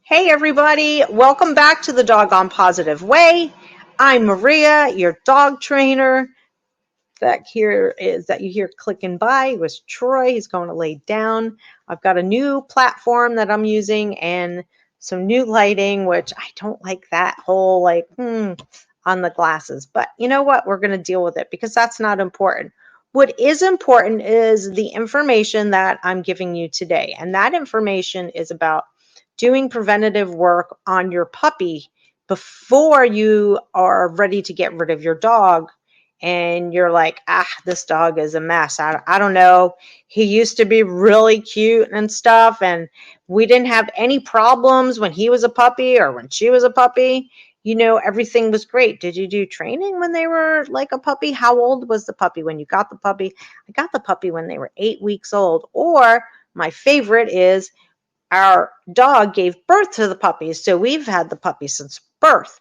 Hey everybody, welcome back to the Doggone Positive Way. I'm Maria, your dog trainer. That you hear clicking by was Troy. He's going to lay down. I've got a new platform that I'm using and some new lighting, which I don't like that whole on the glasses. But you know what? We're going to deal with it because that's not important. What is important is the information that I'm giving you today. And that information is about doing preventative work on your puppy before you are ready to get rid of your dog and you're like, this dog is a mess. I don't know. He used to be really cute and stuff, and we didn't have any problems when he was a puppy or when she was a puppy. Everything was great. Did you do training when they were like a puppy? How old was the puppy when you got the puppy? I got the puppy when they were 8 weeks old. Or my favorite is our dog gave birth to the puppy. So we've had the puppy since birth.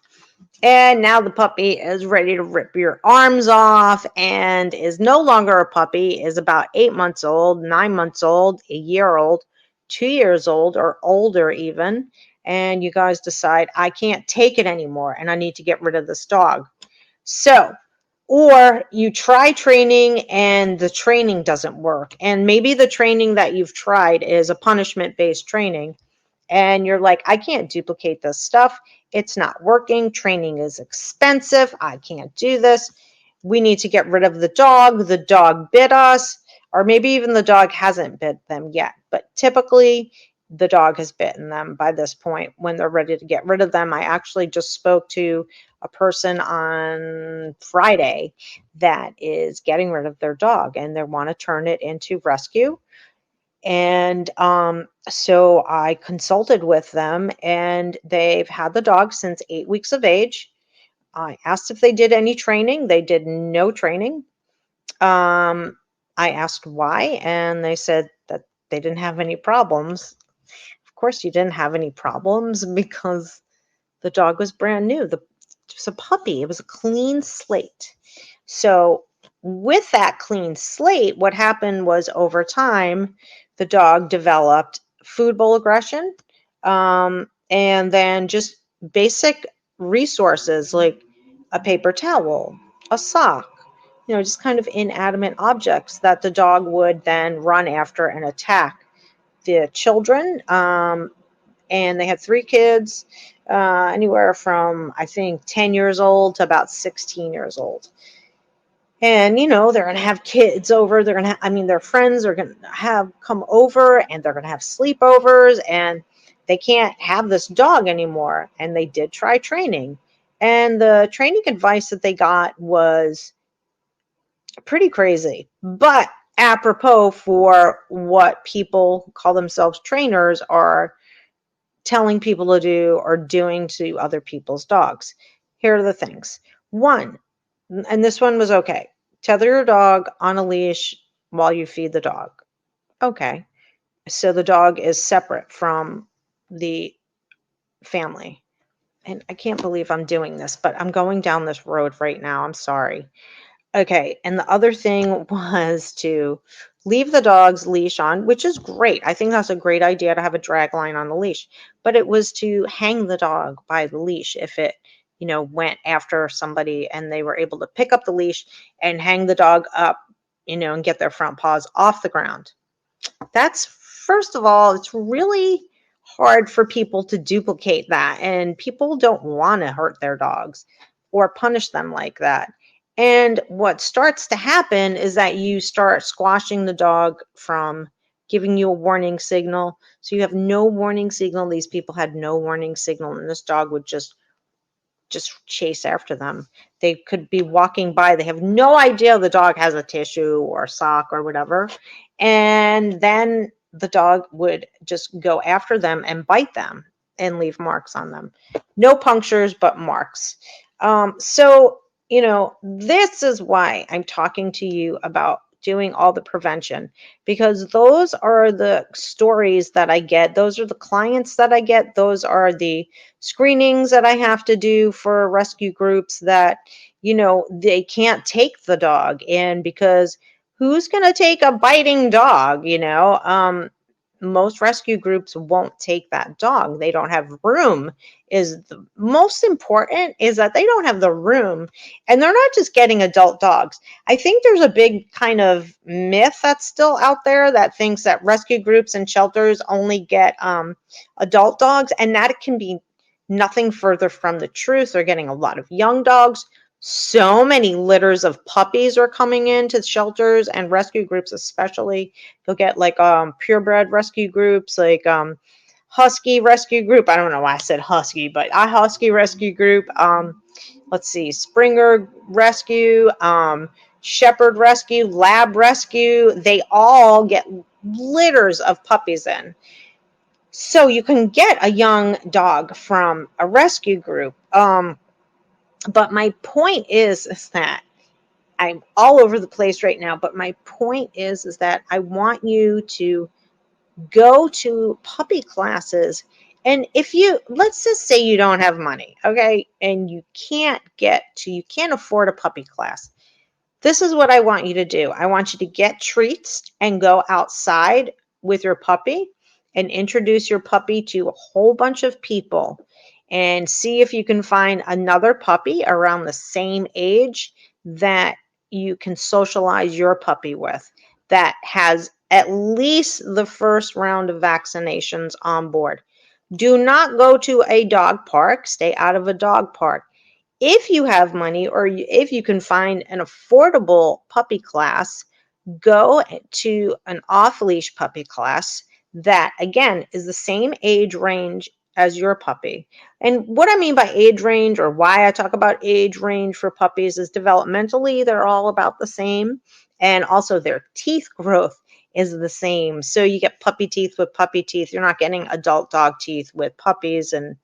And now the puppy is ready to rip your arms off and is no longer a puppy, is about 8 months old, 9 months old, a year old, 2 years old, or older even. And you guys decide, I can't take it anymore and I need to get rid of this dog. So, or you try training and the training doesn't work. And maybe the training that you've tried is a punishment-based training and you're like, I can't duplicate this stuff. It's not working. Training is expensive. I can't do this. We need to get rid of the dog. The dog bit us, or maybe even the dog hasn't bit them yet. But typically, the dog has bitten them by this point when they're ready to get rid of them. I actually just spoke to a person on Friday that is getting rid of their dog and they want to turn it into rescue. And so I consulted with them, and they've had the dog since 8 weeks of age. I asked if they did any training. They did no training. Um, I asked why, and they said that they didn't have any problems. Of course, you didn't have any problems because the dog was brand new. It was a puppy, it was a clean slate. So, with that clean slate, what happened was over time, the dog developed food bowl aggression, and then just basic resources like a paper towel, a sock, just kind of inanimate objects that the dog would then run after and attack the children. And they had 3 kids, anywhere from, I think, 10 years old to about 16 years old. And, they're going to have kids over. They're going to, their friends are going to have come over and they're going to have sleepovers and they can't have this dog anymore. And they did try training. And the training advice that they got was pretty crazy, but apropos for what people who call themselves trainers are telling people to do or doing to other people's dogs. Here are the things. One, and this one was okay. Tether your dog on a leash while you feed the dog. Okay. So the dog is separate from the family. And I can't believe I'm doing this, but I'm going down this road right now. I'm sorry. Okay. And the other thing was to leave the dog's leash on, which is great. I think that's a great idea to have a drag line on the leash, but it was to hang the dog by the leash if it, went after somebody and they were able to pick up the leash and hang the dog up, and get their front paws off the ground. That's, first of all, it's really hard for people to duplicate that, and people don't want to hurt their dogs or punish them like that. And what starts to happen is that you start squashing the dog from giving you a warning signal. So you have no warning signal. These people had no warning signal, and this dog would just chase after them. They could be walking by. They have no idea the dog has a tissue or a sock or whatever. And then the dog would just go after them and bite them and leave marks on them. No punctures, but marks. So, this is why I'm talking to you about doing all the prevention, because those are the stories that I get. Those are the clients that I get. Those are the screenings that I have to do for rescue groups that, they can't take the dog in because who's going to take a biting dog, most rescue groups won't take that dog. They don't have room. Is the most important is that they don't have the room, and they're not just getting adult dogs. I think there's a big kind of myth that's still out there that thinks that rescue groups and shelters only get adult dogs, and that can be nothing further from the truth. They're getting a lot of young dogs. So many litters of puppies are coming into shelters and rescue groups, especially. You'll get like purebred rescue groups, like husky rescue group. I don't know why I said husky, but a husky rescue group. Let's see, Springer rescue, shepherd rescue, lab rescue. They all get litters of puppies in. So you can get a young dog from a rescue group. But my point is that I'm all over the place right now, but my point is that I want you to go to puppy classes. And if you, let's just say you don't have money, okay, and you can't afford a puppy class. This is what I want you to do. I want you to get treats and go outside with your puppy and introduce your puppy to a whole bunch of people and see if you can find another puppy around the same age that you can socialize your puppy with that has at least the first round of vaccinations on board. Do not go to a dog park. Stay out of a dog park. If you have money or if you can find an affordable puppy class, go to an off-leash puppy class that, again, is the same age range as your puppy. And what I mean by age range, or why I talk about age range for puppies, is developmentally, they're all about the same. And also their teeth growth is the same. So you get puppy teeth with puppy teeth. You're not getting adult dog teeth with puppies. And,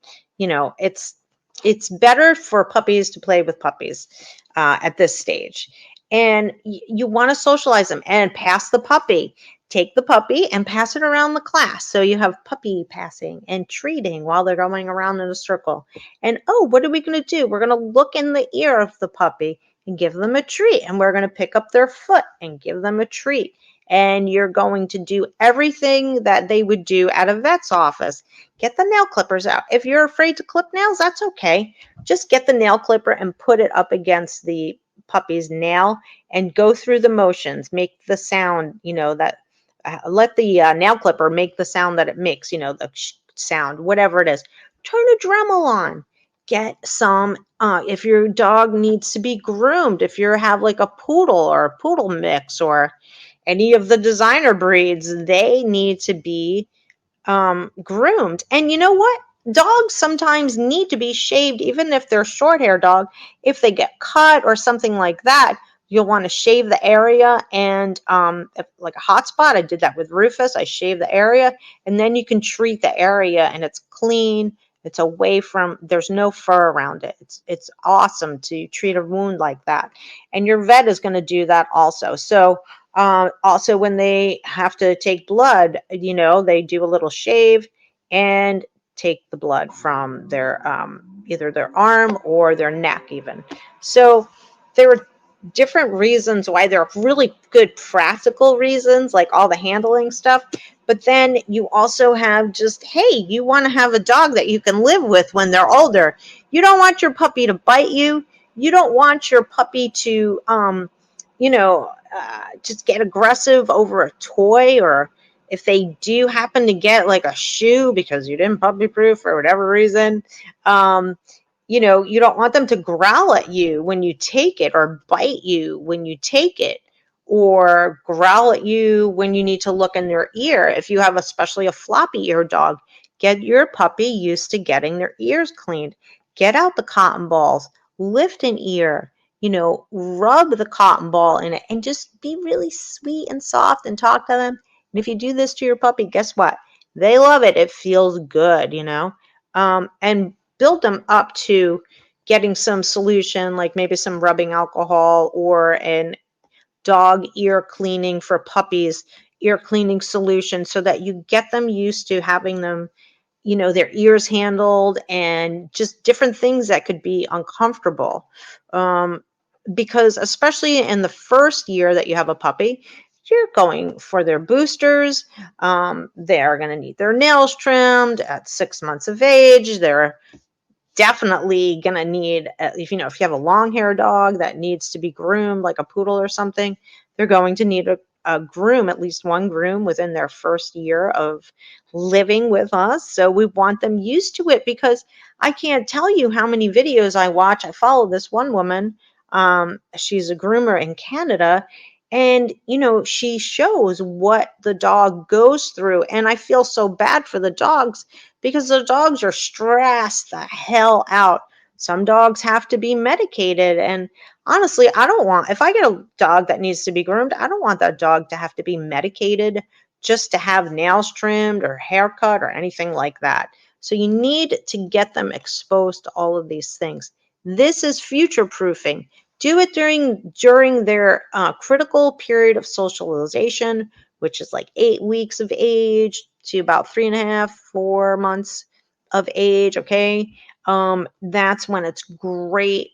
it's better for puppies to play with puppies at this stage. And you want to socialize them and pass the puppy. Take the puppy and pass it around the class. So you have puppy passing and treating while they're going around in a circle. And what are we going to do? We're going to look in the ear of the puppy and give them a treat. And we're going to pick up their foot and give them a treat. And you're going to do everything that they would do at a vet's office. Get the nail clippers out. If you're afraid to clip nails, that's okay. Just get the nail clipper and put it up against the puppy's nail and go through the motions. Make the sound, that let the nail clipper make the sound that it makes, the sound, whatever it is. Turn a Dremel on. Get some, if your dog needs to be groomed, if you have like a poodle or a poodle mix or any of the designer breeds, they need to be groomed. And you know what? Dogs sometimes need to be shaved, even if they're short hair dog. If they get cut or something like that, you'll want to shave the area. And if, like a hot spot, I did that with Rufus. I shaved the area, and then you can treat the area, and it's clean. It's away from, there's no fur around it. It's awesome to treat a wound like that. And your vet is going to do that also. So also, when they have to take blood, they do a little shave and take the blood from their either their arm or their neck even. So there are different reasons why there are really good practical reasons, like all the handling stuff. But then you also have just, hey, you want to have a dog that you can live with when they're older. You don't want your puppy to bite you. You don't want your puppy to, just get aggressive over a toy, or if they do happen to get like a shoe because you didn't puppy proof for whatever reason, you don't want them to growl at you when you take it or bite you when you take it or growl at you when you need to look in their ear. If you have especially a floppy ear dog, get your puppy used to getting their ears cleaned. Get out the cotton balls, lift an ear, rub the cotton ball in it and just be really sweet and soft and talk to them. And if you do this to your puppy, guess what? They love it. It feels good, and build them up to getting some solution, like maybe some rubbing alcohol or an dog ear cleaning for puppies, ear cleaning solution, so that you get them used to having them, their ears handled and just different things that could be uncomfortable. Because especially in the first year that you have a puppy, you're going for their boosters. They're going to need their nails trimmed at 6 months of age. They're definitely going to need, if you have a long hair dog that needs to be groomed like a poodle or something, they're going to need a groom, at least one groom within their first year of living with us. So we want them used to it, because I can't tell you how many videos I watch. I follow this one woman. She's a groomer in Canada, and she shows what the dog goes through, and I feel so bad for the dogs, because the dogs are stressed the hell out. Some dogs have to be medicated. And honestly, if I get a dog that needs to be groomed, I don't want that dog to have to be medicated just to have nails trimmed or haircut or anything like that. So you need to get them exposed to all of these things. This is future proofing. Do it during their critical period of socialization, which is like 8 weeks of age to about 3.5, 4 months of age. Okay. That's when it's great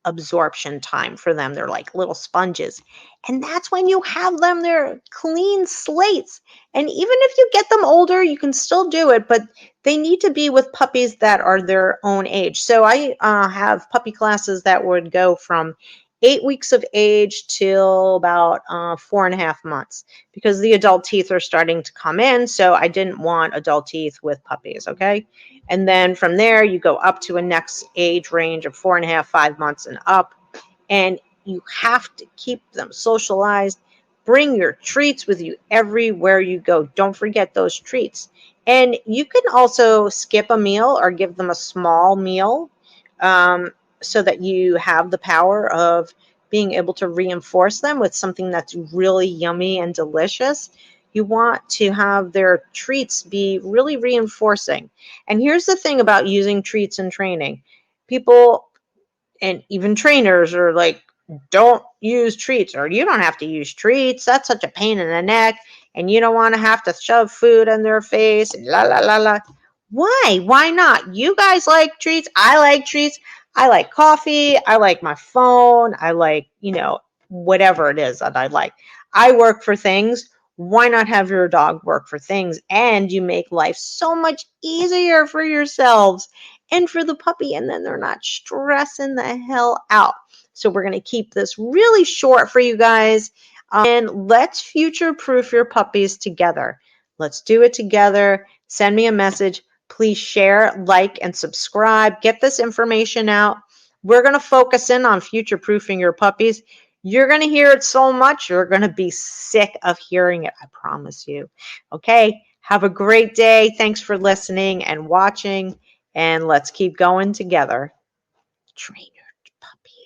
absorption time for them. They're like little sponges. And that's when you have them, they're clean slates. And even if you get them older, you can still do it, but they need to be with puppies that are their own age. So I have puppy classes that would go from 8 weeks of age till about 4.5 months, because the adult teeth are starting to come in. So I didn't want adult teeth with puppies. Okay. And then from there, you go up to a next age range of 4.5, 5 months and up. And you have to keep them socialized. Bring your treats with you everywhere you go. Don't forget those treats. And you can also skip a meal or give them a small meal, so that you have the power of being able to reinforce them with something that's really yummy and delicious. You want to have their treats be really reinforcing. And here's the thing about using treats in training. People and even trainers are like, don't use treats, or you don't have to use treats. That's such a pain in the neck. And you don't want to have to shove food in their face. And la, la, la, la. Why? Why not? You guys like treats. I like treats. I like coffee. I like my phone. I like, whatever it is that I like. I work for things. Why not have your dog work for things? And you make life so much easier for yourselves and for the puppy, and then they're not stressing the hell out. So we're going to keep this really short for you guys, and let's future proof your puppies together. Let's do it together. Send me a message. Please share, like, and subscribe. Get this information out. We're going to focus in on future proofing your puppies. You're going to hear it so much, you're going to be sick of hearing it. I promise you. Okay. Have a great day. Thanks for listening and watching. And let's keep going together. Train your puppy.